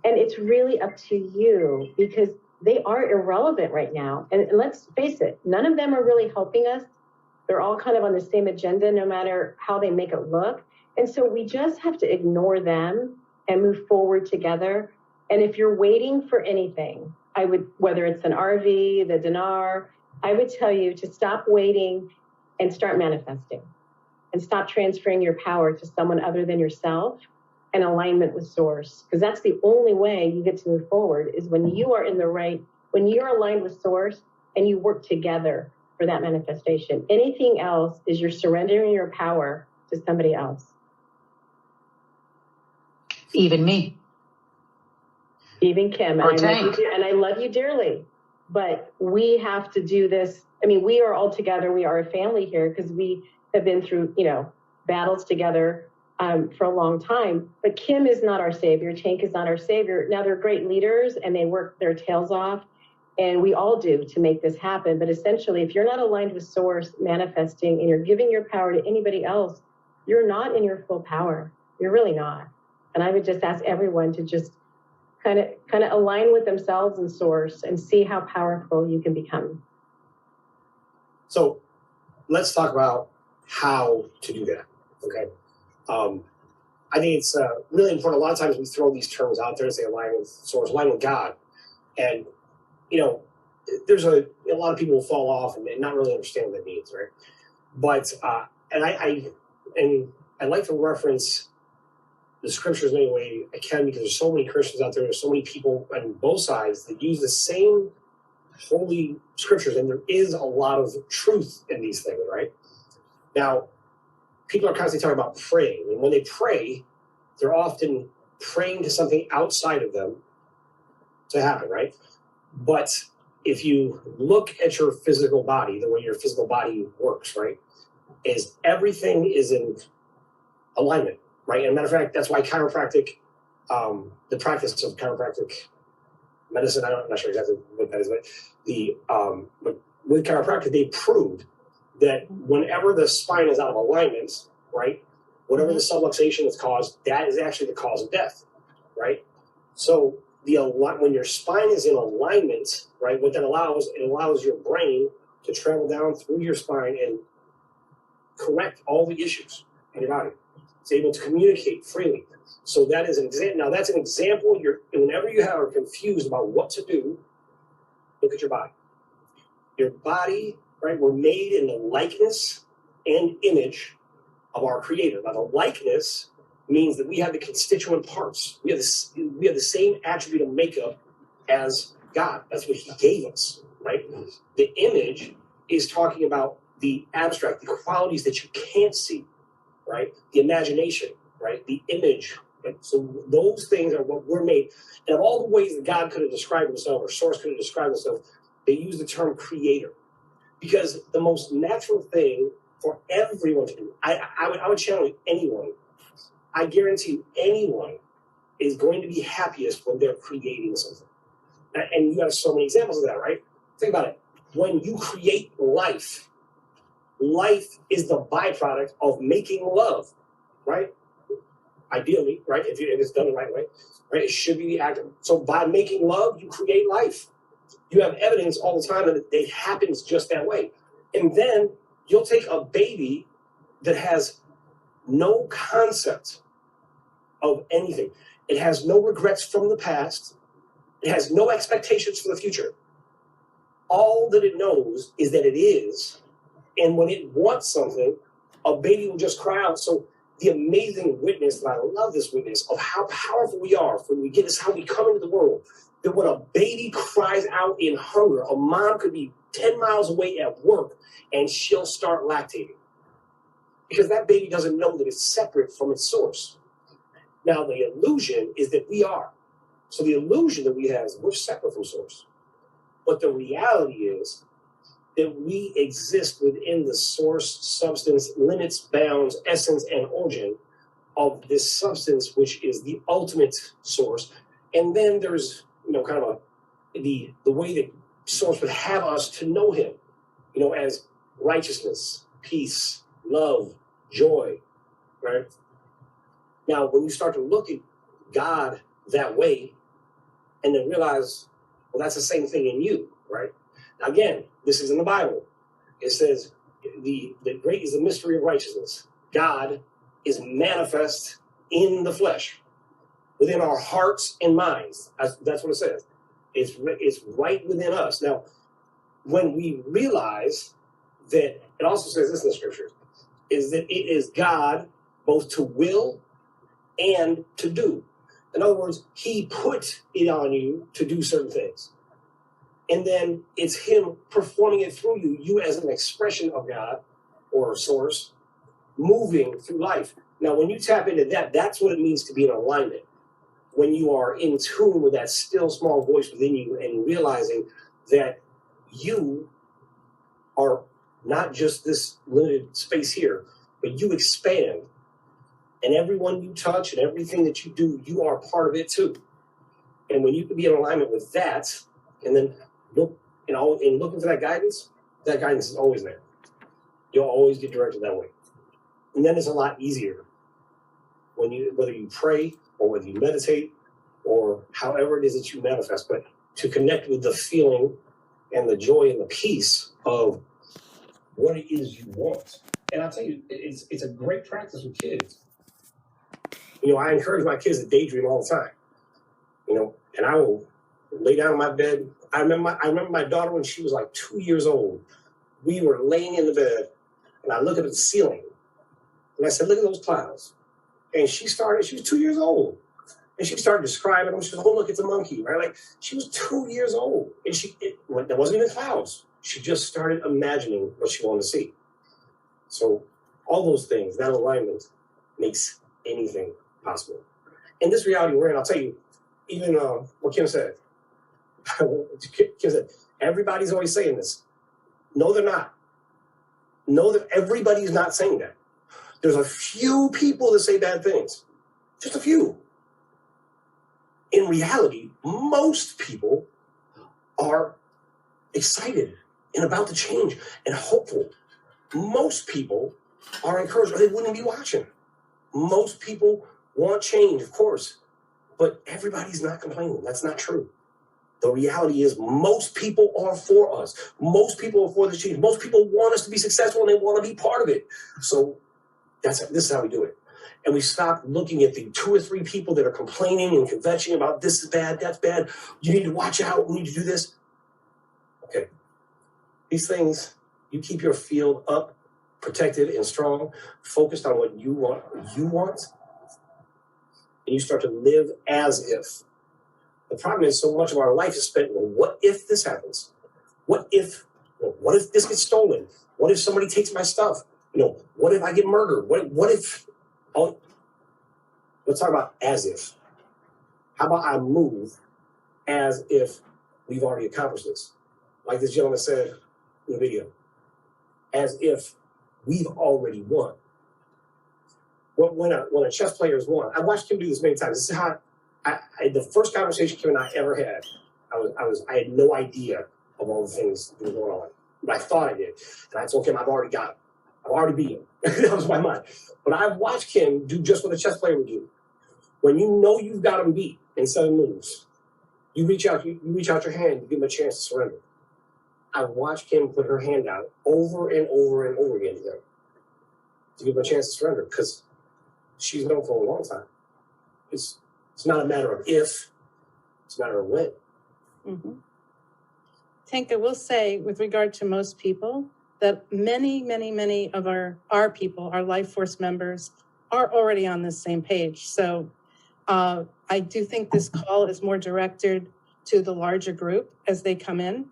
And it's really up to you, because they are irrelevant right now. And let's face it, none of them are really helping us. They're all kind of on the same agenda, no matter how they make it look. And so we just have to ignore them and move forward together. And if you're waiting for anything, I would, whether it's an RV, the dinar, I would tell you to stop waiting and start manifesting, and stop transferring your power to someone other than yourself, and alignment with source. Because that's the only way you get to move forward, is when you are in the right, when you're aligned with source and you work together for that manifestation. Anything else is you're surrendering your power to somebody else. Even me. Even Kim. Or and I love you dearly. But we have to do this. I mean, we are all together. We are a family here, because we have been through, battles together for a long time. But Kim is not our savior. Tank is not our savior. Now, they're great leaders and they work their tails off. And we all do to make this happen. But essentially, if you're not aligned with source, manifesting, and you're giving your power to anybody else, you're not in your full power. You're really not. And I would just ask everyone to just kind of align with themselves and source, and see how powerful you can become. So let's talk about how to do that. Okay. I think it's really important. A lot of times we throw these terms out there and say align with source, align with God. And, there's a lot of people will fall off and not really understand what that means, right? But, and I like to reference the scriptures in any way I can, because there's so many Christians out there, there's so many people on both sides that use the same holy scriptures, and there is a lot of truth in these things, right? Now, people are constantly talking about praying, and when they pray, they're often praying to something outside of them to happen, right? But if you look at your physical body, the way your physical body works, right, is everything is in alignment, right? And matter of fact, that's why chiropractic, the practice of chiropractic medicine, I'm not sure exactly what that is, but with chiropractic, they proved that whenever the spine is out of alignment, right, whatever the subluxation is caused, that is actually the cause of death, right? So when your spine is in alignment, right, what that allows, it allows your brain to travel down through your spine and correct all the issues in your body. It's able to communicate freely. So that is an example. Now that's an example. Whenever you are confused about what to do, look at your body. Your body, right? We're made in the likeness and image of our Creator. Now the likeness means that we have the constituent parts. We have the same attribute of makeup as God. That's what He gave us, right? The image is talking about the abstract, the qualities that you can't see, right? The imagination, right? The image. Right? So those things are what we're made. And of all the ways that God could have described Himself, or Source could have described Himself, they use the term Creator, because the most natural thing for everyone to do, I would challenge anyone. I guarantee you, anyone is going to be happiest when they're creating something. And you have so many examples of that, right? Think about it. When you create life, life is the byproduct of making love, right? Ideally, right? If it's done the right way, right? It should be the act of. So by making love, you create life. You have evidence all the time that it happens just that way. And then you'll take a baby that has no concept of anything. It has no regrets from the past. It has no expectations for the future. All that it knows is that it is. And when it wants something, a baby will just cry out. So the amazing witness, and I love this witness, of how powerful we are when we get this, how we come into the world, that when a baby cries out in hunger, a mom could be 10 miles away at work and she'll start lactating. Because that baby doesn't know that it's separate from its source. Now, the illusion is that we are. So the illusion that we have is we're separate from source. But the reality is that we exist within the source, substance, limits, bounds, essence, and origin of this substance, which is the ultimate source. And then there's, kind of the way that source would have us to know Him, as righteousness, peace, love, joy, right? Now, when you start to look at God that way, and then realize, well, that's the same thing in you, right? Now, again, this is in the Bible. It says, the great is the mystery of righteousness. God is manifest in the flesh, within our hearts and minds. That's what it says. It's right within us. Now, when we realize that, it also says this in the scriptures, is that it is God both to will and to do. In other words, he put it on you to do certain things. And then it's him performing it through you, you as an expression of God or source, moving through life. Now, when you tap into that, that's what it means to be in alignment. When you are in tune with that still small voice within you and realizing that you are not just this limited space here, but you expand. And everyone you touch and everything that you do, you are part of it too. And when you can be in alignment with that, and then look and looking for that guidance is always there. You'll always get directed that way. And then it's a lot easier when whether you pray or whether you meditate or however it is that you manifest, but to connect with the feeling and the joy and the peace of what it is you want. And I'll tell you, it's a great practice with kids. I encourage my kids to daydream all the time. And I will lay down in my bed. I remember my daughter when she was like 2 years old. We were laying in the bed, and I look at the ceiling, and I said, "Look at those clouds." And she was 2 years old, and she started describing them. She said, "Oh, look, it's a monkey," right? Like, she was 2 years old, and there wasn't even clouds. She just started imagining what she wanted to see. So all those things, that alignment makes anything possible. In this reality we're in, I'll tell you, even what Kim said. Kim said, everybody's always saying this. No, they're not. No, that everybody's not saying that. There's a few people that say bad things. Just a few. In reality, most people are excited and about the change and hopeful. Most people are encouraged, or they wouldn't be watching. Most people want change, of course, but everybody's not complaining. That's not true. The reality is most people are for us. Most people are for the change. Most people want us to be successful and they want to be part of it. So this is how we do it. And we stop looking at the 2 or 3 people that are complaining and kvetching about this is bad, that's bad. You need to watch out. We need to do this. Okay. These things, you keep your field up, protected and strong, focused on what you want, and you start to live as if. The problem is so much of our life is spent, well, what if this happens? What if this gets stolen? What if somebody takes my stuff? What if I get murdered? What if? Oh, let's talk about as if. How about I move as if we've already accomplished this? Like this gentleman said in the video, as if we've already won. When a chess player has won, I watched him do this many times. This is how the first conversation Kim and I ever had. I had no idea of all the things that were going on, but I thought I did. And I told him, I've already got him. I've already beat him. That was my mind. But I've watched him do just what a chess player would do. When you know you've got him beat in 7 moves, you reach out your hand to give him a chance to surrender. I watched Kim put her hand out over and over and over again to him to give him a chance to surrender, because she's known for a long time. It's not a matter of if, it's a matter of when. Mm-hmm. Tank, I will say, with regard to most people, that many, many, many of our people, our life force members, are already on this same page. So I do think this call is more directed to the larger group as they come in.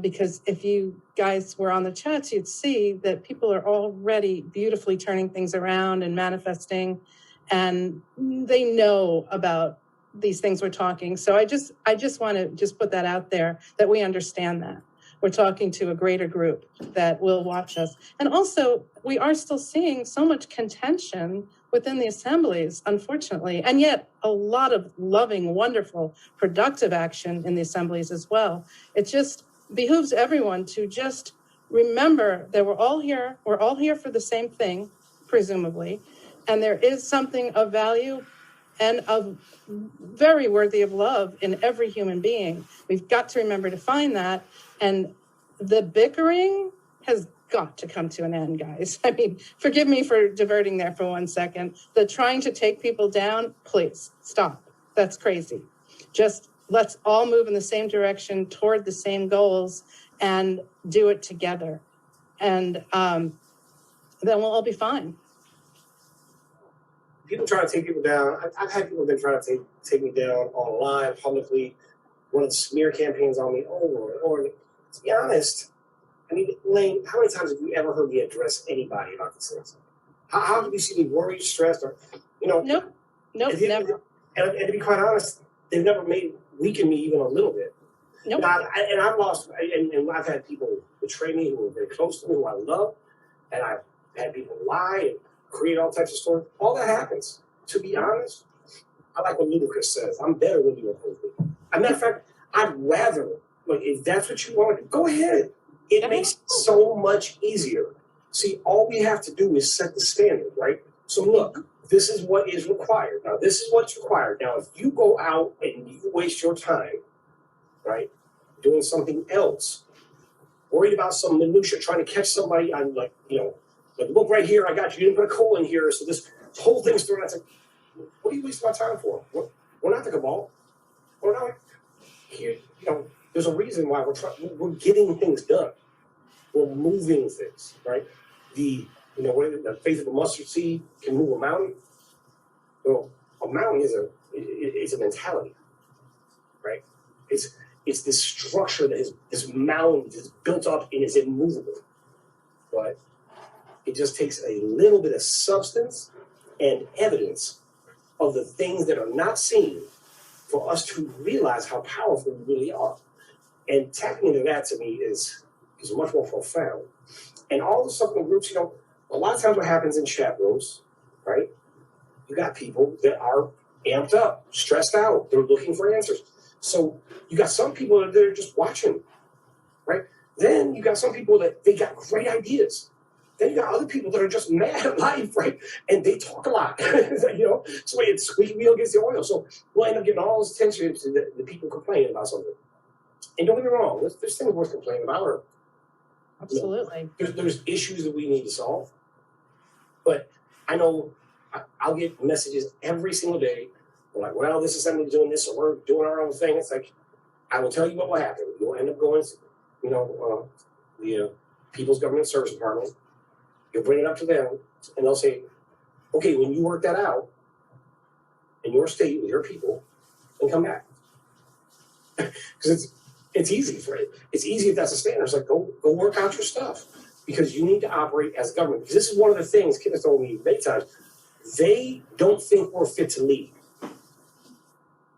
Because if you guys were on the chats, you'd see that people are already beautifully turning things around and manifesting, and they know about these things we're talking. So I just want to just put that out there, that we understand that we're talking to a greater group that will watch us. And also, we are still seeing so much contention within the assemblies, unfortunately, and yet a lot of loving, wonderful, productive action in the assemblies as well. It just behooves everyone to just remember that we're all here for the same thing, presumably, and there is something of value and of very worthy of love in every human being. We've got to remember to find that. And the bickering has got to come to an end, guys. I mean, forgive me for diverting there for 1 second. The trying to take people down, please stop. That's crazy. Just let's all move in the same direction toward the same goals and do it together. And then we'll all be fine. People try to take people down. I've had people that try to take me down online, publicly, running smear campaigns on me over and over. To be honest, I mean, Lane, how many times have you ever heard me address anybody about these things? How have you seen me worried, stressed, or, you know? Nope, never. And to be quite honest, they've never weakened me even a little bit. Nope. And I've lost, and I've had people betray me who were very close to me, who I love, and I've had people lie and create all types of stories. All that happens. To be honest, I like what Ludacris says. I'm better when you oppose me. As a matter of fact, I'd rather, like, if that's what you want to do, go ahead. It makes it so much easier. See, all we have to do is set the standard, right? So look, this is what is required. Now, this is what's required. Now, if you go out and you waste your time, right, doing something else, worried about some minutia, trying to catch somebody on, like, you know, like, look right here, I got you. You didn't put a coal in here, so this whole thing's thrown out. It's like, what are you wasting my time for? We're not the cabal. We're not here. You know, there's a reason why we're getting things done. We're moving things, right? The faith of a mustard seed can move a mountain. Well, a mountain is a mentality, right? It's this structure that is this mountain is built up and is immovable, but it just takes a little bit of substance and evidence of the things that are not seen for us to realize how powerful we really are. And tapping into that, to me, is much more profound. And all the stuff in the groups, you know, a lot of times what happens in chat rooms, right? You got people that are amped up, stressed out. They're looking for answers. So you got some people that are just watching, right? Then you got some people that they got great ideas. Then you got other people that are just mad at life, right? And they talk a lot. You know, so it's squeaky wheel against the oil. So we'll end up getting all this attention to the people complaining about something. And don't get me wrong, there's things worth complaining about. Or, absolutely. You know, there's issues that we need to solve. But I know I'll get messages every single day. They're like, well, this assembly's doing this, or we're doing our own thing. It's like, I will tell you what will happen. You'll end up going, you know, the People's Government Service Department. You'll bring it up to them, and they'll say, okay, when you work that out in your state with your people, then come back. Because it's easy for it. It's easy if that's a standard. It's like, go work out your stuff, because you need to operate as a government. Because this is one of the things Kent has told me many times. They don't think we're fit to lead.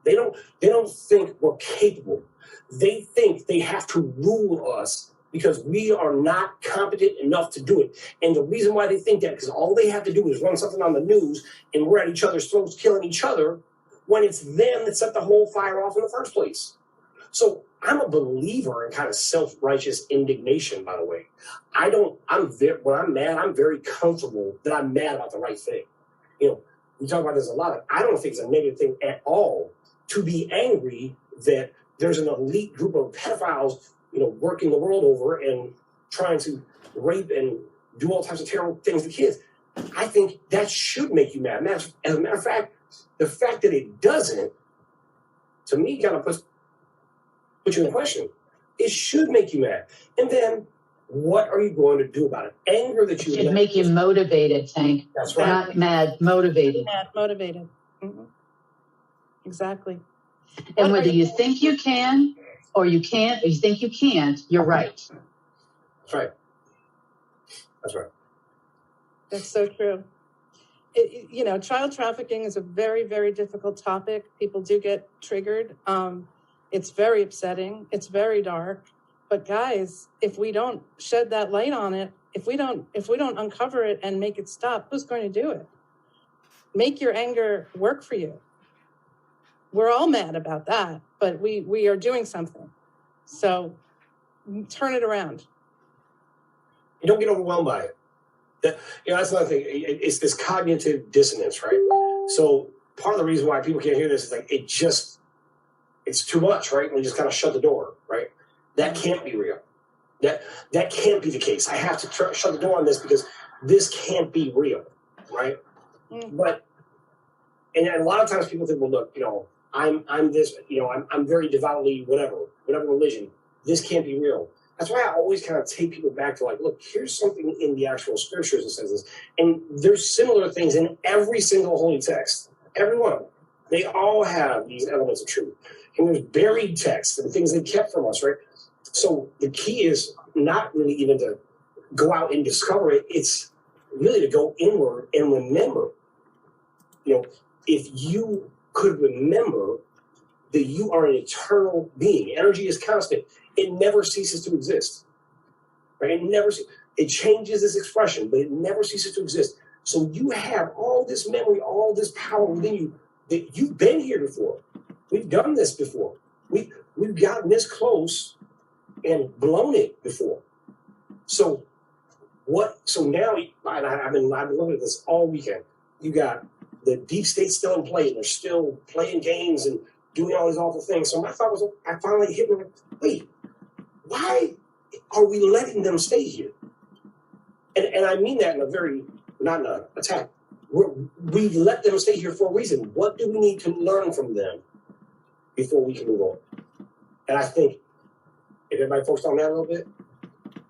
They don't think we're capable. They think they have to rule us because we are not competent enough to do it. And the reason why they think that, because all they have to do is run something on the news and we're at each other's throats killing each other, when it's them that set the whole fire off in the first place. So I'm a believer in kind of self-righteous indignation, by the way. When I'm mad, I'm very comfortable that I'm mad about the right thing. You know, we talk about this a lot. I don't think it's a negative thing at all to be angry that there's an elite group of pedophiles, you know, working the world over and trying to rape and do all types of terrible things to kids. I think that should make you mad. As a matter of fact, the fact that it doesn't, to me, kind of puts you in question. It should make you mad. And then, what are you going to do about it? Anger that you should make you motivated, Tank. That's right. Not mad, motivated. Mad, motivated. Mm-hmm. Exactly. And whether you think you can or you can't, or you think you can't, you're right. That's right. That's right. That's so true. You know, child trafficking is a very, very difficult topic. People do get triggered. It's very upsetting. It's very dark. But guys, if we don't shed that light on it, if we don't uncover it and make it stop, who's going to do it? Make your anger work for you. We're all mad about that, but we are doing something. So turn it around. You don't get overwhelmed by it. That's another thing. It's this cognitive dissonance, right? So part of the reason why people can't hear this is like it's too much, right? We just kind of shut the door, right? That can't be real. That can't be the case. I have to shut the door on this because this can't be real, right? But and a lot of times people think, well, look, I'm this, I'm very devoutly whatever religion. This can't be real. That's why I always kind of take people back to like, look, here's something in the actual scriptures that says this. And there's similar things in every single holy text. Every one of them. They all have these elements of truth. And there's buried texts and things they kept from us, right? So the key is not really even to go out and discover it. It's really to go inward and remember. If you could remember that you are an eternal being, energy is constant. It never ceases to exist, right? It changes its expression, but it never ceases to exist. So you have all this memory, all this power within you that you've been here before. We've done this before. We've gotten this close and blown it before. So now, I've been looking at this all weekend. You got the deep state still in play, and they're still playing games and doing all these awful things. So my thought was, I finally hit me, wait, why are we letting them stay here? And I mean that in a very, not in an attack. We let them stay here for a reason. What do we need to learn from them before we can move on? And I think if everybody focused on that a little bit,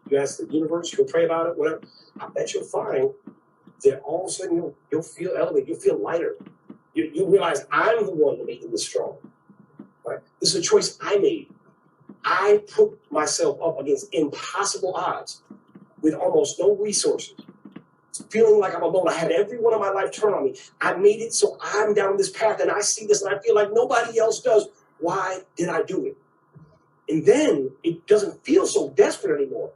you ask the universe, you'll pray about it, whatever, I bet you'll find that all of a sudden you'll feel elevated, you'll feel lighter. You'll realize I'm the one that made this strong. Right? This is a choice I made. I put myself up against impossible odds with almost no resources. Feeling like I'm alone. I had everyone in my life turn on me. I made it so I'm down this path and I see this and I feel like nobody else does. Why did I do it? And then it doesn't feel so desperate anymore.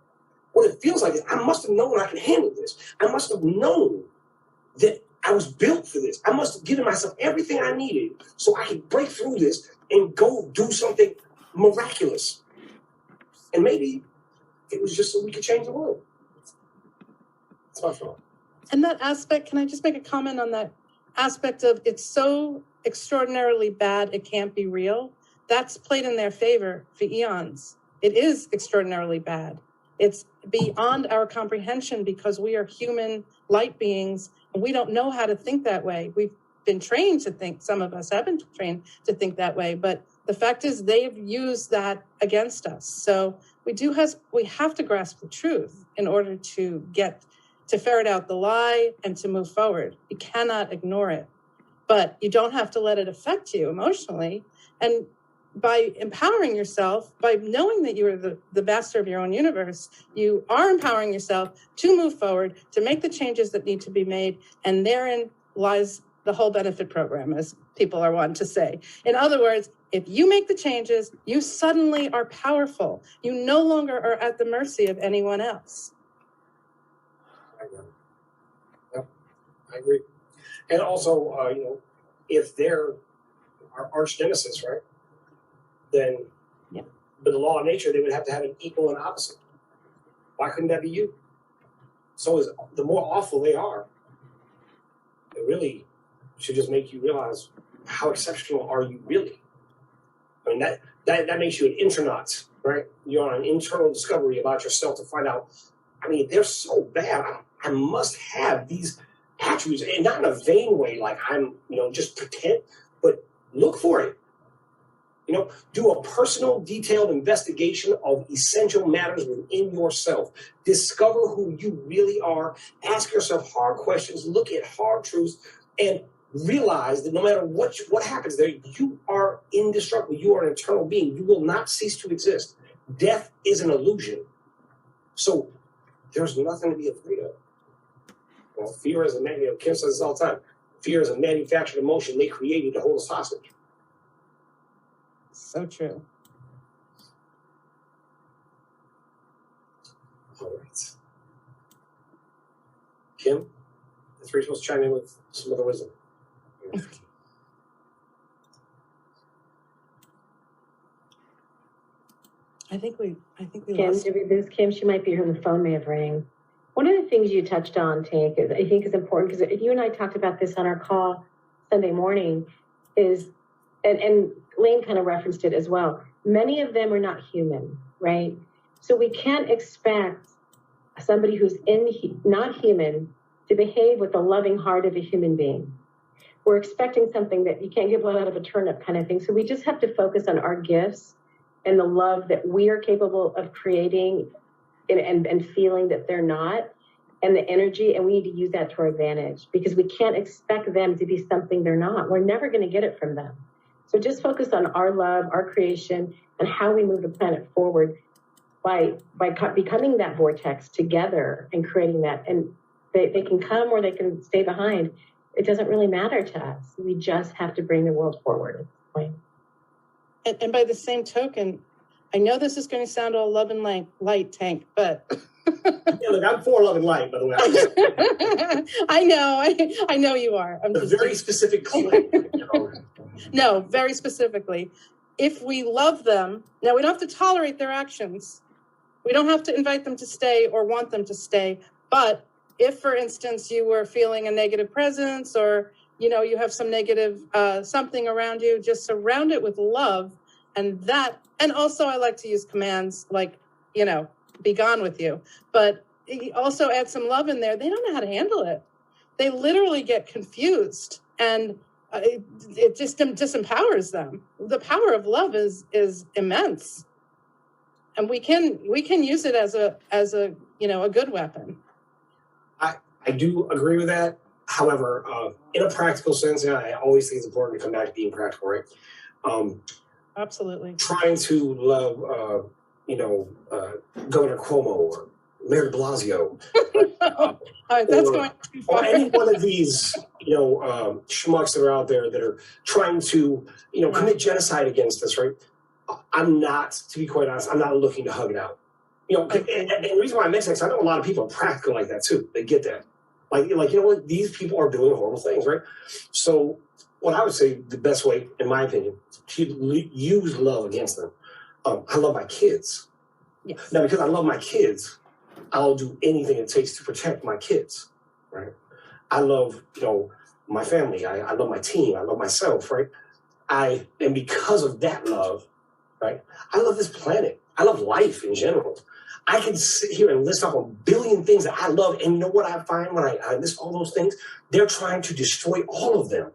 What it feels like is I must have known I can handle this. I must have known that I was built for this. I must have given myself everything I needed so I could break through this and go do something miraculous. And maybe it was just so we could change the world. That's my thought. And that aspect, can I just make a comment on that aspect of it's so extraordinarily bad it can't be real? That's played in their favor for eons. It is extraordinarily bad. It's beyond our comprehension because we are human light beings and we don't know how to think that way. We've been trained to think, some of us have been trained to think that way, but the fact is they've used that against us. So we have to grasp the truth in order to ferret out the lie and to move forward. You cannot ignore it, but you don't have to let it affect you emotionally. And by empowering yourself, by knowing that you are the master of your own universe, you are empowering yourself to move forward, to make the changes that need to be made. And therein lies the whole benefit program, as people are wanting to say. In other words, if you make the changes, you suddenly are powerful. You no longer are at the mercy of anyone else. I agree. And also, if they're our arch nemesis, right? Then, but the law of nature, they would have to have an equal and opposite. Why couldn't that be you? So the more awful they are, it really should just make you realize how exceptional are you really. I mean, that makes you an intronaut, right? You're on an internal discovery about yourself to find out, I mean, they're so bad. I must have these attributes, and not in a vain way, like I'm, just pretend, but look for it. Do a personal, detailed investigation of essential matters within yourself. Discover who you really are. Ask yourself hard questions. Look at hard truths, and realize that no matter what happens there, you are indestructible. You are an eternal being. You will not cease to exist. Death is an illusion. So there's nothing to be afraid of. Well, fear is Kim says this all the time. Fear is a manufactured emotion they created to hold us hostage. So true. All right. Kim, the three supposed to chime in with some other wisdom. I think we Kim, lost. did we lose Kim? She might be here. The phone may have rang. One of the things you touched on, Tank, is I think is important because you and I talked about this on our call Sunday morning is, and Lane kind of referenced it as well, many of them are not human, right? So we can't expect somebody who's not human to behave with the loving heart of a human being. We're expecting something that you can't get blood out of a turnip kind of thing. So we just have to focus on our gifts and the love that we are capable of creating and feeling that they're not, and the energy, and we need to use that to our advantage, because we can't expect them to be something they're not. We're never going to get it from them. So just focus on our love, our creation, and how we move the planet forward by becoming that vortex together and creating that. And they can come or they can stay behind. It doesn't really matter to us. We just have to bring the world forward at this point. And by the same token, I know this is going to sound all love and light, Tank, but Yeah, look, I'm for love and light, by the way. I know you are. I'm a just very specific claim. No, very specifically. If we love them, now we don't have to tolerate their actions. We don't have to invite them to stay or want them to stay. But if, for instance, you were feeling a negative presence, or you have some negative something around you, just surround it with love. And also I like to use commands like, be gone with you. But also add some love in there. They don't know how to handle it. They literally get confused, and it just disempowers them. The power of love is immense, and we can use it as a good weapon. I do agree with that. However, in a practical sense, I always think it's important to come back to being practical, right? Absolutely. Trying to love, Governor Cuomo or Mayor de Blasio. All right, that's going too far. Or any one of these, schmucks that are out there that are trying to, commit genocide against us, right? I'm not, to be quite honest, I'm not looking to hug it out. And the reason why I mention that is I know a lot of people are practical like that too. They get that. Like, what? These people are doing horrible things, right? So what I would say the best way, in my opinion, to use love against them. I love my kids. Yes. Now, because I love my kids, I'll do anything it takes to protect my kids, right? I love, my family. I love my team. I love myself, right? And because of that love, right, I love this planet. I love life in general. I can sit here and list off a billion things that I love, and you know what I find when I list all those things? They're trying to destroy all of them.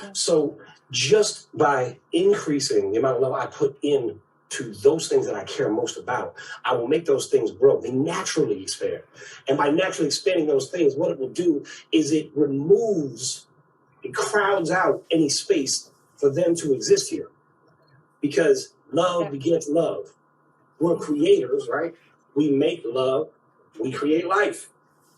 Yeah. So just by increasing the amount of love I put in to those things that I care most about, I will make those things grow. They naturally expand. And by naturally expanding those things, what it will do is it crowds out any space for them to exist here. Because love begets love. We're creators, right? We make love, we create life.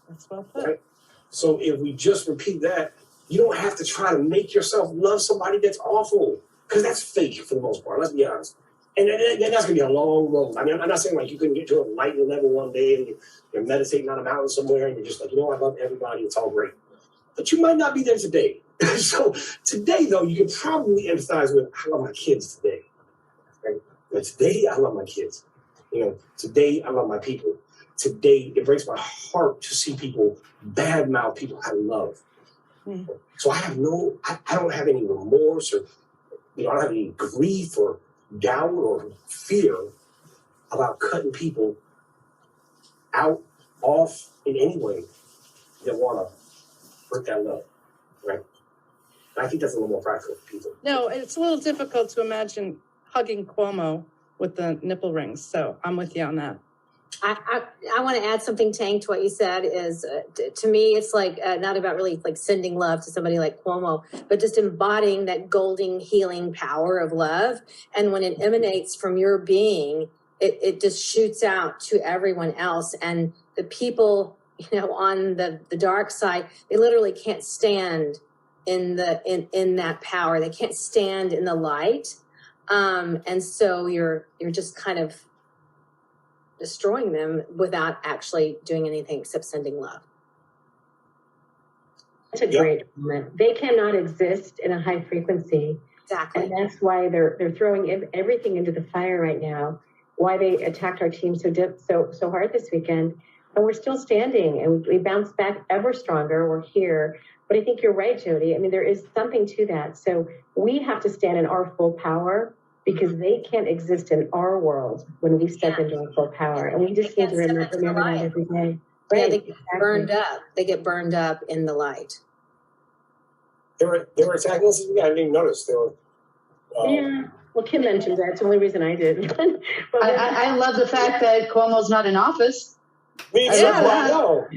That's well put. Right? So if we just repeat that, you don't have to try to make yourself love somebody that's awful, because that's fake for the most part, let's be honest. And that's going to be a long road. I mean, I'm not saying like you couldn't get to a enlightenment level one day and you're meditating on a mountain somewhere and you're just like, I love everybody, it's all great. But you might not be there today. So today, though, you can probably empathize with, I love my kids today. Right? But today, I love my kids. Today, I love my people. Today, it breaks my heart to see people badmouth people I love. Mm. So I don't have any remorse, or I don't have any grief or doubt or fear about cutting people out, off in any way that want to hurt that love, right? And I think that's a little more practical for people. No, it's a little difficult to imagine hugging Cuomo with the nipple rings, so I'm with you on that. I want to add something, Tank, to what you said. Is to me, it's like not about really like sending love to somebody like Cuomo, but just embodying that golden healing power of love. And when it emanates from your being, it just shoots out to everyone else. And the people, on the dark side, they literally can't stand in that power. They can't stand in the light. And so you're just kind of destroying them without actually doing anything except sending love. That's a great comment. They cannot exist in a high frequency. Exactly. And that's why they're throwing everything into the fire right now. Why they attacked our team so hard this weekend. And we're still standing, and we bounce back ever stronger. We're here. But I think you're right, Jody. I mean, there is something to that. So we have to stand in our full power because they can't exist in our world when we step into our full power. And we just need to remember that every day. Right. Yeah, they get burned up. They get burned up in the light. They were attacking us. I didn't even notice. They were. Yeah. Well, Kim mentioned that. It's the only reason I did. But I love the fact that Cuomo's not in office. Me too. I know.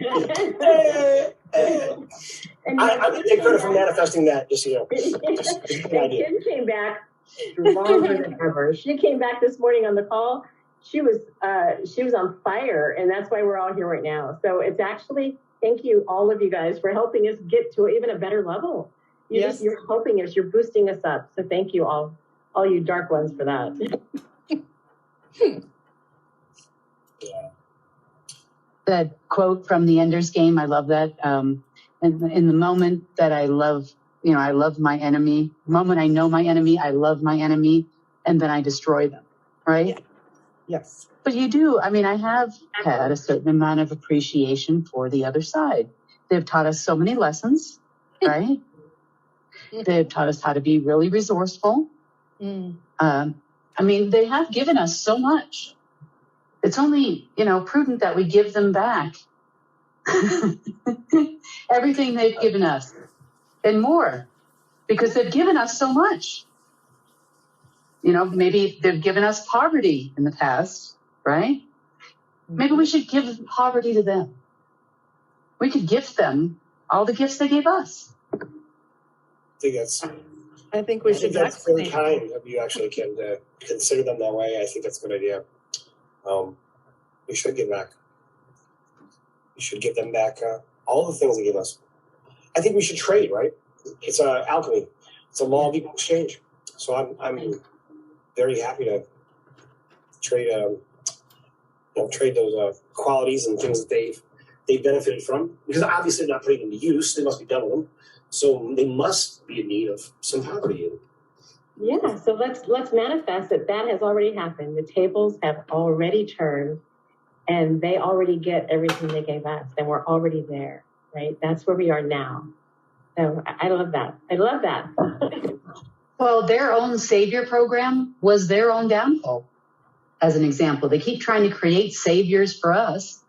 And I'm going to take credit for manifesting that, just, you know. and Kim came back stronger than ever. She came back this morning on the call. She was on fire, and that's why we're all here right now. So it's actually, thank you, all of you guys, for helping us get to even a better level. You're helping us. You're boosting us up. So thank you all you dark ones for that. Yeah. That quote from the Ender's Game, I love that. In the moment that I love my enemy, the moment I know my enemy, I love my enemy, and then I destroy them, right? Yeah. Yes. But you do. I mean, I have had a certain amount of appreciation for the other side. They've taught us so many lessons, right? They've taught us how to be really resourceful. I mean, they have given us so much. It's only, prudent that we give them back everything they've given us and more, because they've given us so much. Maybe they've given us poverty in the past, right? Maybe we should give poverty to them. We could gift them all the gifts they gave us. I think we should that's really kind of you, actually, Kim, to consider them that way. I think that's a good idea. We should give back. We should give them back all the things they give us. I think we should trade, right? It's alchemy. It's a law of equal exchange. So I'm very happy to trade trade those qualities and things that they've benefited from, because obviously they're not putting them to use. They must be done with them. So they must be in need of some poverty. Yeah, so let's manifest that has already happened. The tables have already turned, and they already get everything they gave us, and we're already there, right? That's where we are now. So I love that. I love that. Well, their own savior program was their own downfall. As an example, they keep trying to create saviors for us.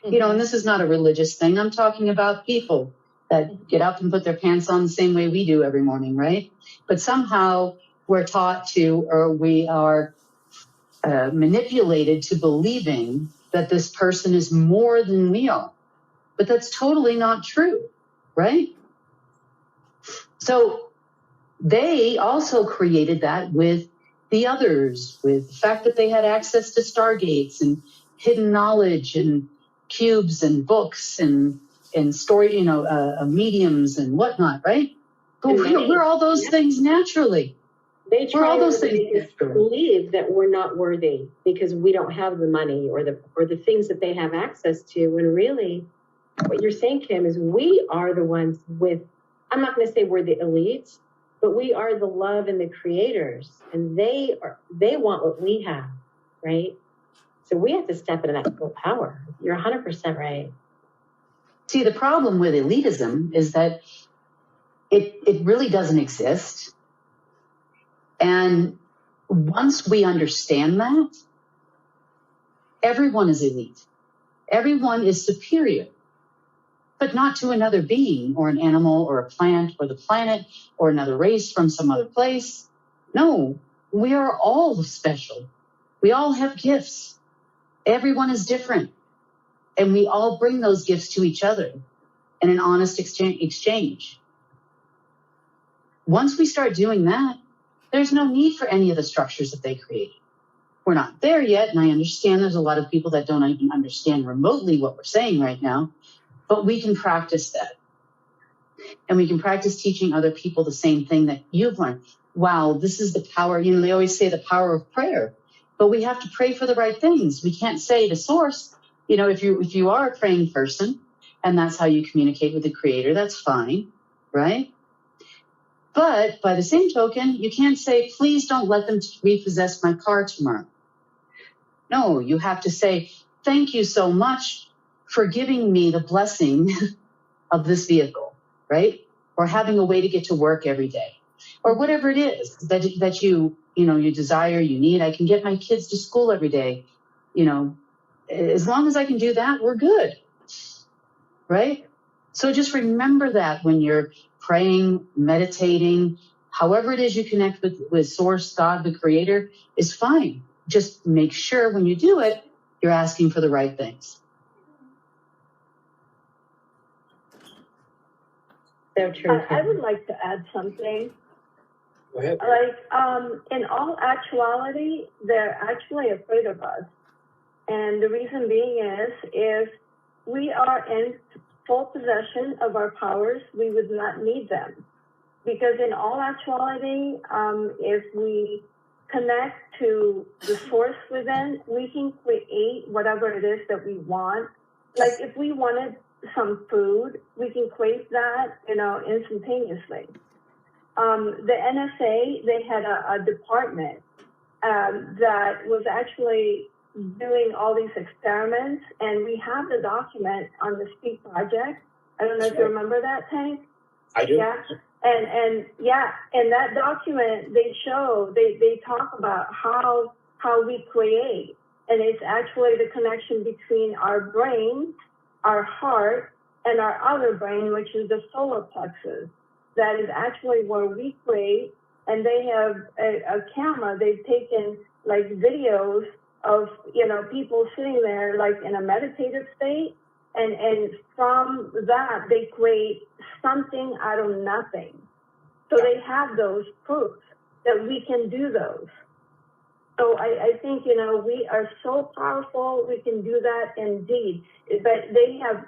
And this is not a religious thing. I'm talking about people that get up and put their pants on the same way we do every morning, right? But somehow we're taught to, or we are manipulated to believing that this person is more than we are. But that's totally not true, right? So they also created that with the others, with the fact that they had access to stargates and hidden knowledge and cubes and books and story, mediums and whatnot, right? But we're all those things naturally. They try to make us believe that we're not worthy because we don't have the money or the things that they have access to. When really, what you're saying, Kim, is we are the ones with. I'm not going to say we're the elites, but we are the love and the creators, and they want what we have, right? So we have to step into that full power. You're 100% right. See, the problem with elitism is that it really doesn't exist. And once we understand that, everyone is elite. Everyone is superior, but not to another being or an animal or a plant or the planet or another race from some other place. No, we are all special. We all have gifts. Everyone is different. And we all bring those gifts to each other in an honest exchange. Once we start doing that, there's no need for any of the structures that they created. We're not there yet, and I understand there's a lot of people that don't even understand remotely what we're saying right now, but we can practice that. And we can practice teaching other people the same thing that you've learned. Wow, this is the power. They always say the power of prayer, but we have to pray for the right things. We can't say to source, if you are a praying person and that's how you communicate with the creator, that's fine, right? But by the same token, you can't say, please don't let them repossess my car tomorrow. No, you have to say, thank you so much for giving me the blessing of this vehicle, right? or having a way to get to work every day, or whatever it is that you desire, you need. I can get my kids to school every day. As long as I can do that, we're good, right? So just remember that when you're praying, meditating, however it is you connect with Source, God, the Creator, is fine. Just make sure when you do it, you're asking for the right things. So true. I would like to add something. Go ahead. In all actuality, they're actually afraid of us. And the reason being is, if we are in full possession of our powers, we would not need them. Because in all actuality, if we connect to the source within, we can create whatever it is that we want. Like if we wanted some food, we can create that, instantaneously. The NSA, they had a department that was actually doing all these experiments, and we have the document on the Speak Project. I don't know if you remember that, Tank. I do. Yeah, and that document they talk about how we create, and it's actually the connection between our brain, our heart, and our other brain, which is the solar plexus. That is actually where we create, and they have a camera. They've taken like videos of people sitting there like in a meditative state, and from that they create something out of nothing. So they have those proofs that we can do those. So I think we are so powerful. We can do that indeed, but they have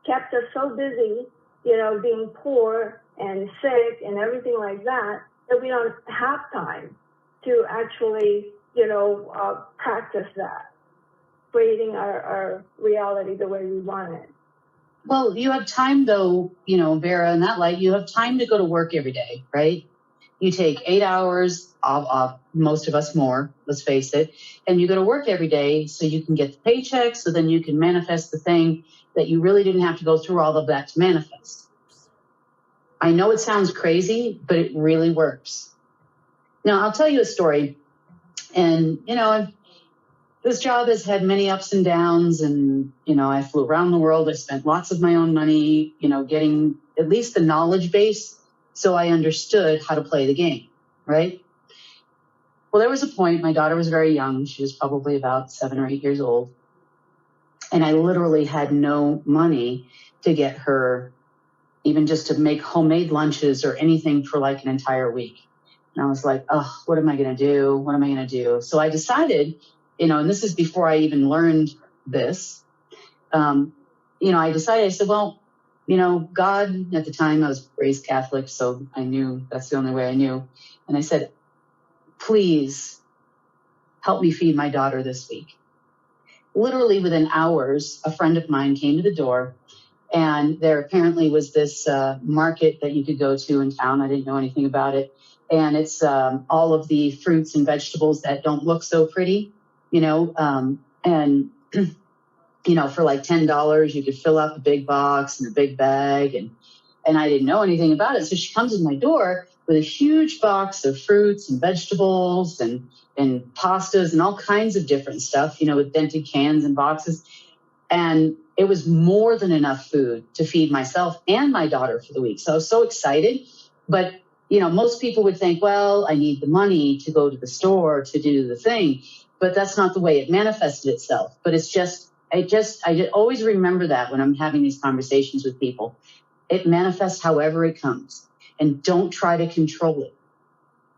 kept us so busy, being poor and sick and everything like that we don't have time to actually, practice that, creating our reality the way we want it. Well, you have time though, Vera, in that light, you have time to go to work every day, right? You take 8 hours off, most of us more, let's face it, and you go to work every day so you can get the paycheck, so then you can manifest the thing that you really didn't have to go through all of that to manifest. I know it sounds crazy, but it really works. Now, I'll tell you a story. And, this job has had many ups and downs. And, I flew around the world. I spent lots of my own money, getting at least the knowledge base so I understood how to play the game, right? Well, there was a point, my daughter was very young. She was probably about 7 or 8 years old. And I literally had no money to get her even just to make homemade lunches or anything for like an entire week. And I was like, oh, what am I going to do? What am I going to do? So I decided, and this is before I even learned this, I decided, I said, well, God, at the time I was raised Catholic, so I knew that's the only way I knew. And I said, please help me feed my daughter this week. Literally within hours, a friend of mine came to the door. And there apparently was this market that you could go to in town. I didn't know anything about it. And it's all of the fruits and vegetables that don't look so pretty, and, for like $10, you could fill up a big box and a big bag. And I didn't know anything about it. So she comes to my door with a huge box of fruits and vegetables and pastas and all kinds of different stuff, with dented cans and boxes. And it was more than enough food to feed myself and my daughter for the week. So I was so excited. But, most people would think, well, I need the money to go to the store to do the thing. But that's not the way it manifested itself. But I always remember that when I'm having these conversations with people. It manifests however it comes. And don't try to control it.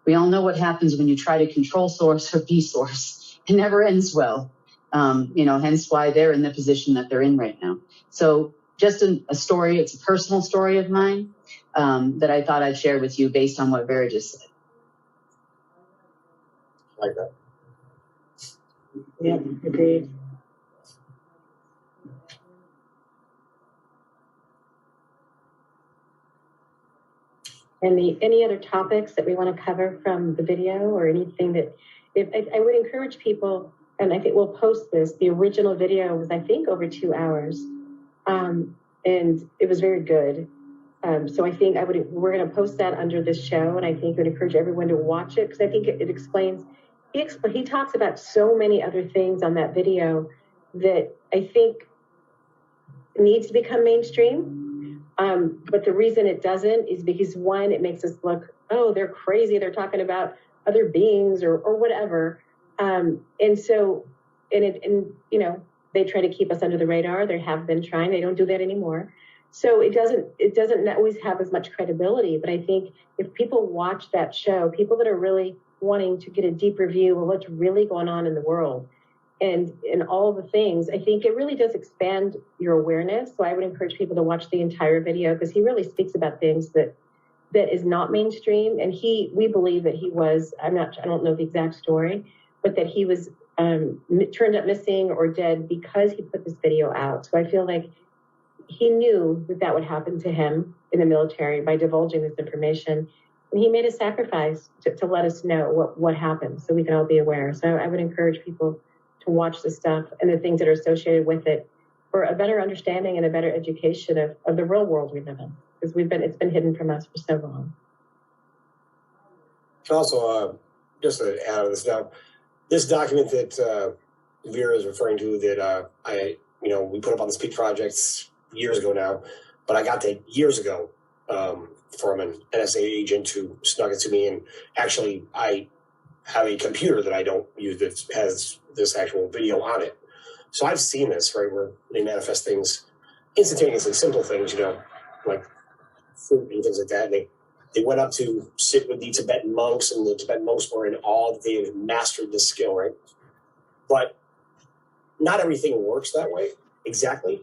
We all know what happens when you try to control source or be source. It never ends well. Hence why they're in the position that they're in right now. So just a story, it's a personal story of mine that I thought I'd share with you based on what Vera just said. I like that. Yeah, agreed. Any other topics that we want to cover from the video or anything that I would encourage people, and I think we'll post this. The original video was, I think, over 2 hours. And it was very good. So I think we're going to post that under this show, and I think would encourage everyone to watch it because I think it explains. He talks about so many other things on that video that I think needs to become mainstream. But the reason it doesn't is because one, it makes us look, oh, they're crazy. They're talking about other beings or whatever. And you know, they try to keep us under the radar. They have been trying. They don't do that anymore. So it doesn't always have as much credibility. But I think if people watch that show, people that are really wanting to get a deeper view of what's really going on in the world and all the things, I think it really does expand your awareness. So I would encourage people to watch the entire video because he really speaks about things that is not mainstream. And we believe that he was, I don't know the exact story, but that he was turned up missing or dead because he put this video out. So I feel like he knew that would happen to him in the military by divulging this information. And he made a sacrifice to let us know what happened so we can all be aware. So I would encourage people to watch the stuff and the things that are associated with it for a better understanding and a better education of the real world we live in. Because it's been hidden from us for so long. Also, just to add on this now, this document that Vera is referring to that we put up on the Speak Project years ago now, but I got that years ago from an NSA agent who snuck it to me. And actually, I have a computer that I don't use that has this actual video on it. So I've seen this, right, where they manifest things instantaneously, simple things, like food and things like that. And they went up to sit with the Tibetan monks, and the Tibetan monks were in awe that they had mastered this skill, right? But not everything works that way exactly.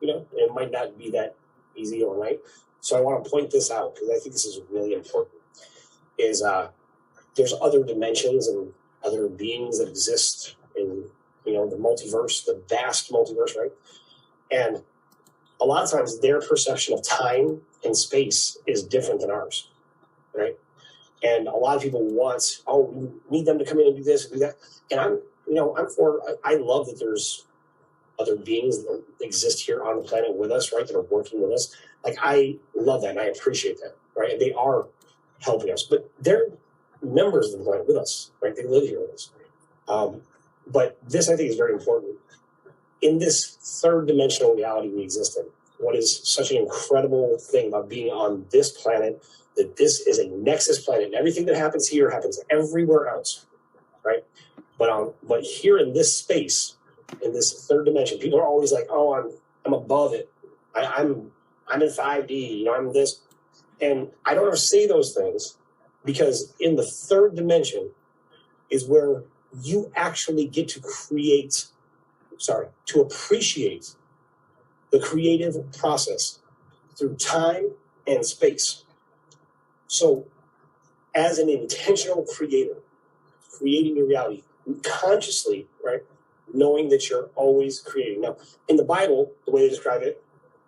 It might not be that easy overnight. So I want to point this out because I think this is really important. There's other dimensions and other beings that exist in the multiverse, the vast multiverse, right? And a lot of times their perception of time and space is different than ours, right? And a lot of people we need them to come in and do this and do that. And I love that there's other beings that exist here on the planet with us, right? That are working with us. Like, I love that and I appreciate that, right? And they are helping us, but they're members of the planet with us, right? They live here with us. But this, I think, is very important. In this third dimensional reality we exist in, what is such an incredible thing about being on this planet, that this is a nexus planet, and everything that happens here happens everywhere else, right? But here in this space, in this third dimension, people are always like, "Oh, I'm above it. I'm in 5D. I'm this," and I don't ever say those things because in the third dimension is where you actually get to appreciate the creative process through time and space. So as an intentional creator, creating your reality consciously, right? Knowing that you're always creating. Now, in the Bible, the way they describe it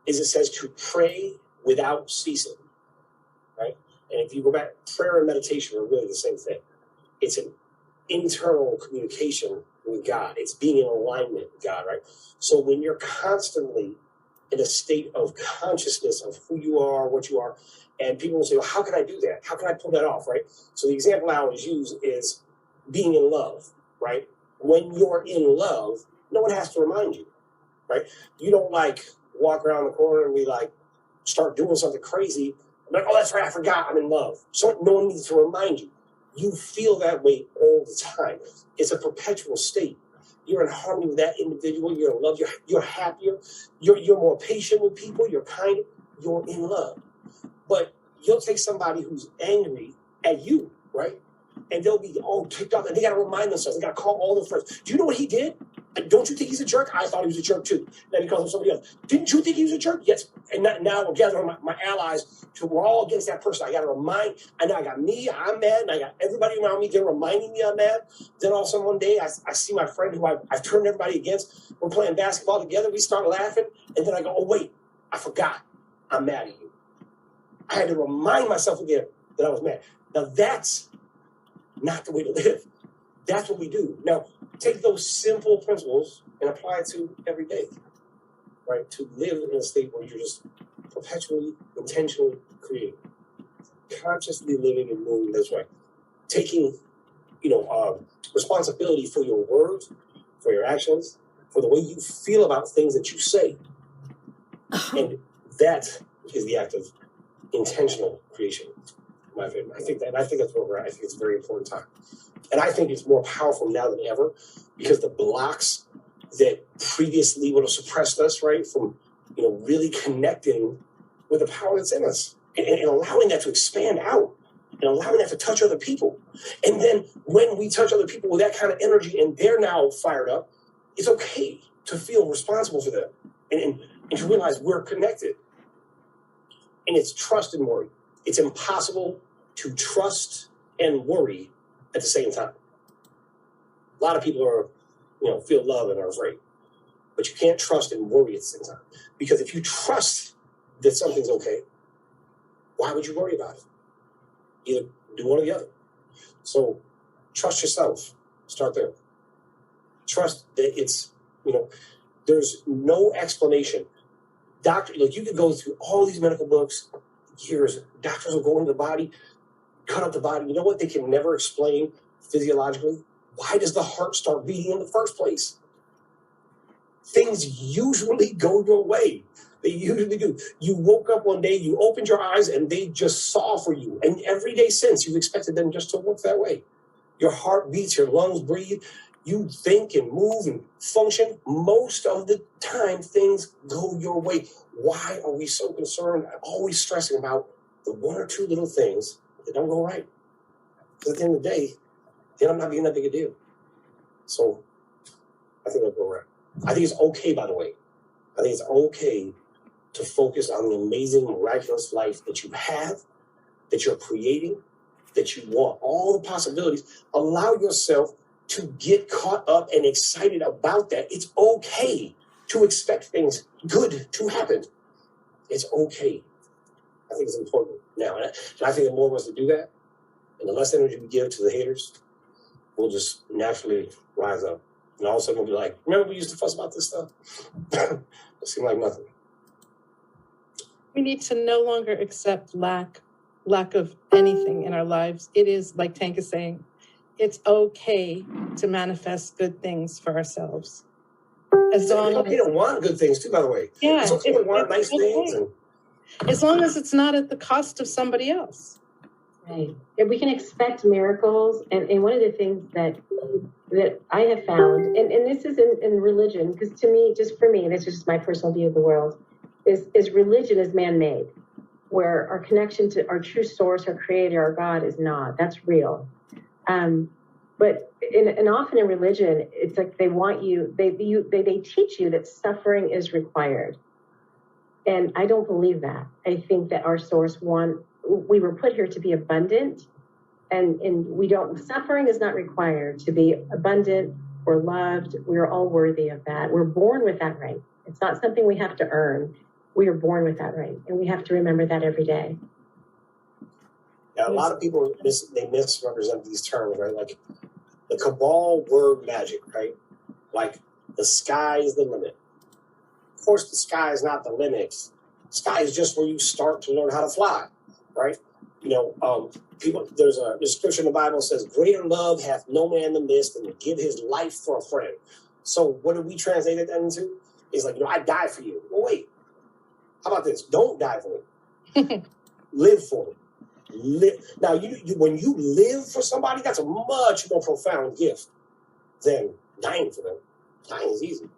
is it says to pray without ceasing, right? And if you go back, prayer and meditation are really the same thing. It's an internal communication with God. It's being in alignment with God, right? So when you're constantly in a state of consciousness of who you are, what you are, and people will say, well, how can I do that? How can I pull that off, right? So the example I always use is being in love, right? When you're in love, no one has to remind you, right? You don't walk around the corner and we start doing something crazy. I'm like, oh, that's right, I forgot I'm in love. So no one needs to remind you. You feel that way all the time. It's a perpetual state. You're in harmony with that individual. You're in love. You're happier. You're more patient with people. You're kinder. You're in love. But you'll take somebody who's angry at you, right? And they'll be all ticked off, and they got to remind themselves. They got to call all their friends. Do you know what he did? Don't you think he's a jerk? I thought he was a jerk too. Then he calls him somebody else. Didn't you think he was a jerk? Yes. And now I'm gathering my allies. We're all against that person. I got to remind. And now I got me. I'm mad. And I got everybody around me. They're reminding me I'm mad. Then all of a sudden one day I see my friend who I've turned everybody against. We're playing basketball together. We start laughing. And then I go, oh, wait. I forgot. I'm mad at you. I had to remind myself again that I was mad. Now that's not the way to live. That's what we do. Now, take those simple principles and apply it to every day, right? To live in a state where you're just perpetually, intentionally creating, consciously living and moving this way, taking, responsibility for your words, for your actions, for the way you feel about things that you say. And that is the act of intentional creation. I think that's where we're at. I think it's a very important time. And I think it's more powerful now than ever because the blocks that previously would have suppressed us, right, from, really connecting with the power that's in us and allowing that to expand out and allowing that to touch other people. And then when we touch other people with that kind of energy and they're now fired up, it's okay to feel responsible for them and to realize we're connected. And it's trust and worry. It's impossible to trust and worry at the same time. A lot of people are, feel love and are afraid. But you can't trust and worry at the same time. Because if you trust that something's okay, why would you worry about it? Either do one or the other. So trust yourself. Start there. Trust that it's, there's no explanation. You could go through all these medical books, years. Doctors will go into the body, cut up the body. You know what they can never explain physiologically? Why does the heart start beating in the first place? Things usually go your way. They usually do. You woke up one day, you opened your eyes, and they just saw for you. And every day since, you've expected them just to work that way. Your heart beats, your lungs breathe. You think and move and function. Most of the time, things go your way. Why are we so concerned, always stressing about the one or two little things that don't go right? Because at the end of the day, they don't not being that big a deal. So I think that's where we're at. I think it's okay, by the way. I think it's okay to focus on the amazing, miraculous life that you have, that you're creating, that you want, all the possibilities. Allow yourself to get caught up and excited about that. It's okay to expect things good to happen. It's okay. I think it's important now. And I think the more of us to do that, and the less energy we give to the haters, we'll just naturally rise up. And all of a sudden we'll be like, remember we used to fuss about this stuff? It seemed like nothing. We need to no longer accept lack of anything in our lives. It is, like Tank is saying, it's okay to manifest good things for ourselves. It's okay to want good things too, by the way. Yeah, it's okay to want nice things. And as long as it's not at the cost of somebody else. Right. If we can expect miracles, and one of the things that I have found, and this is in religion, because to me, just for me, this is just my personal view of the world, is religion is man-made, where our connection to our true source, our creator, our God is not. That's real. But often in religion, it's like they want you, they teach you that suffering is required. And I don't believe that. I think that our source we were put here to be abundant, and suffering is not required to be abundant or loved. We are all worthy of that. We're born with that right. It's not something we have to earn. We are born with that right. And we have to remember that every day. Now, a lot of people, misrepresent these terms, right? Like the Kabbalah word magic, right? Like the sky is the limit. Of course, the sky is not the limit. The sky is just where you start to learn how to fly, right? There's a scripture in the Bible that says, greater love hath no man than this than to give his life for a friend. So what do we translate that into? It's like, I die for you. Well, wait, how about this? Don't die for me. Live for me. Now, when you live for somebody, that's a much more profound gift than dying for them. Dying is easy.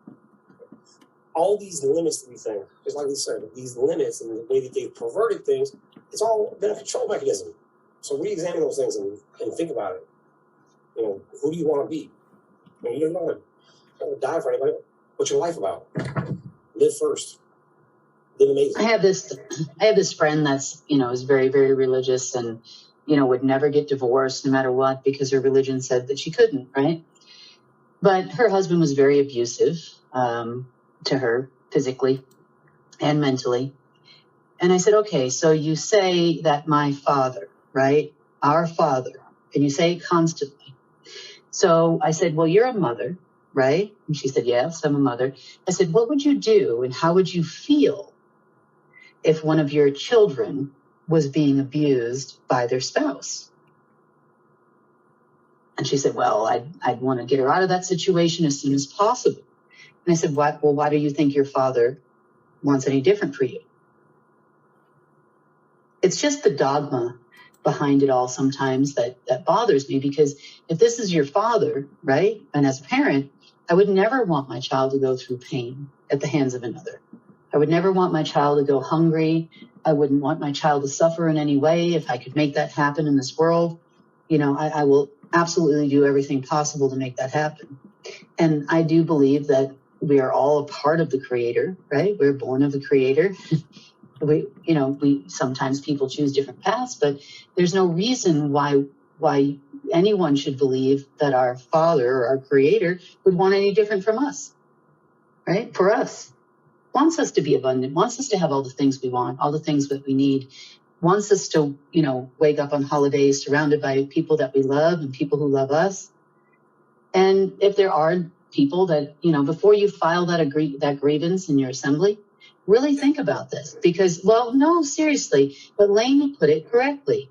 All these limits that we think, just like we said, these limits and the way that they've perverted things, it's all been a control mechanism. So re-examine those things and think about it. Who do you want to be? You don't want to die for anybody. What's your life about? Live first. Live amazing. I have this friend that's, is very, very religious and, would never get divorced no matter what because her religion said that she couldn't, right? But her husband was very abusive to her physically and mentally. And I said, okay, so you say that my father, right? Our father, and you say it constantly. So I said, well, you're a mother, right? And she said, yes, I'm a mother. I said, what would you do and how would you feel if one of your children was being abused by their spouse? And she said, well, I'd want to get her out of that situation as soon as possible. And I said, why do you think your father wants any different for you? It's just the dogma behind it all sometimes that bothers me, because if this is your father, right? And as a parent, I would never want my child to go through pain at the hands of another. I would never want my child to go hungry. I wouldn't want my child to suffer in any way. If I could make that happen in this world, I will absolutely do everything possible to make that happen. And I do believe that we are all a part of the Creator, right? We're born of the Creator. We sometimes people choose different paths, but there's no reason why anyone should believe that our Father or our Creator would want any different from us, right? For us, wants us to be abundant, wants us to have all the things we want, all the things that we need, wants us to, wake up on holidays surrounded by people that we love and people who love us. And if there are people that, before you file that grievance in your assembly, really think about this, because, no, seriously, but Lane put it correctly.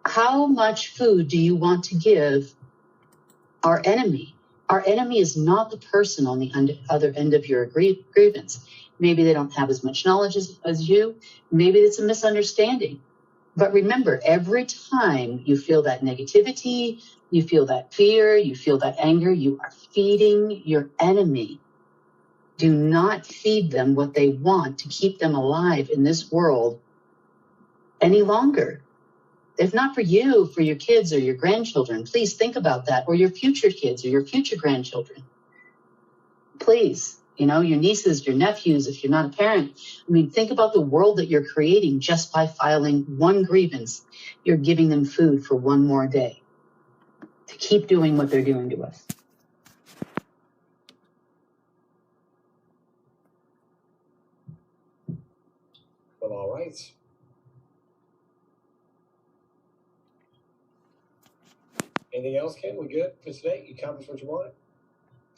How much food do you want to give our enemy? Our enemy is not the person on the other end of your grievance. Maybe they don't have as much knowledge as you. Maybe it's a misunderstanding. But remember, every time you feel that negativity, you feel that fear, you feel that anger, you are feeding your enemy. Do not feed them what they want to keep them alive in this world any longer. If not for you, for your kids or your grandchildren, please think about that, or your future kids or your future grandchildren. Please, your nieces, your nephews, if you're not a parent. Think about the world that you're creating just by filing one grievance. You're giving them food for one more day to keep doing what they're doing to us. Well, all right. Anything else, Ken? We good for today? You accomplished what you wanted?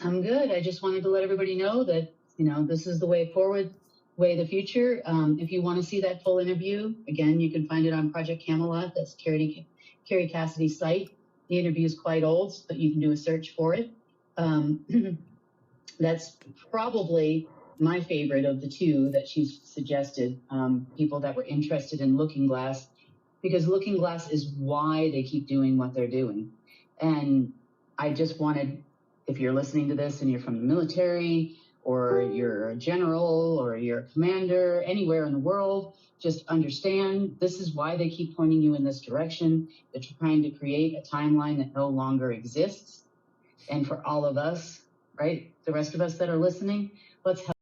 I'm good. I just wanted to let everybody know that, this is the way forward, way of the future. If you want to see that full interview, again, you can find it on Project Camelot. That's Carrie Cassidy's site. The interview is quite old, but you can do a search for it. That's probably my favorite of the two that she's suggested, people that were interested in Looking Glass, because Looking Glass is why they keep doing what they're doing. And I just wanted, if you're listening to this and you're from the military, or you're a general, or you're a commander, anywhere in the world, just understand this is why they keep pointing you in this direction. They're trying to create a timeline that no longer exists. And for all of us, right, the rest of us that are listening, let's help.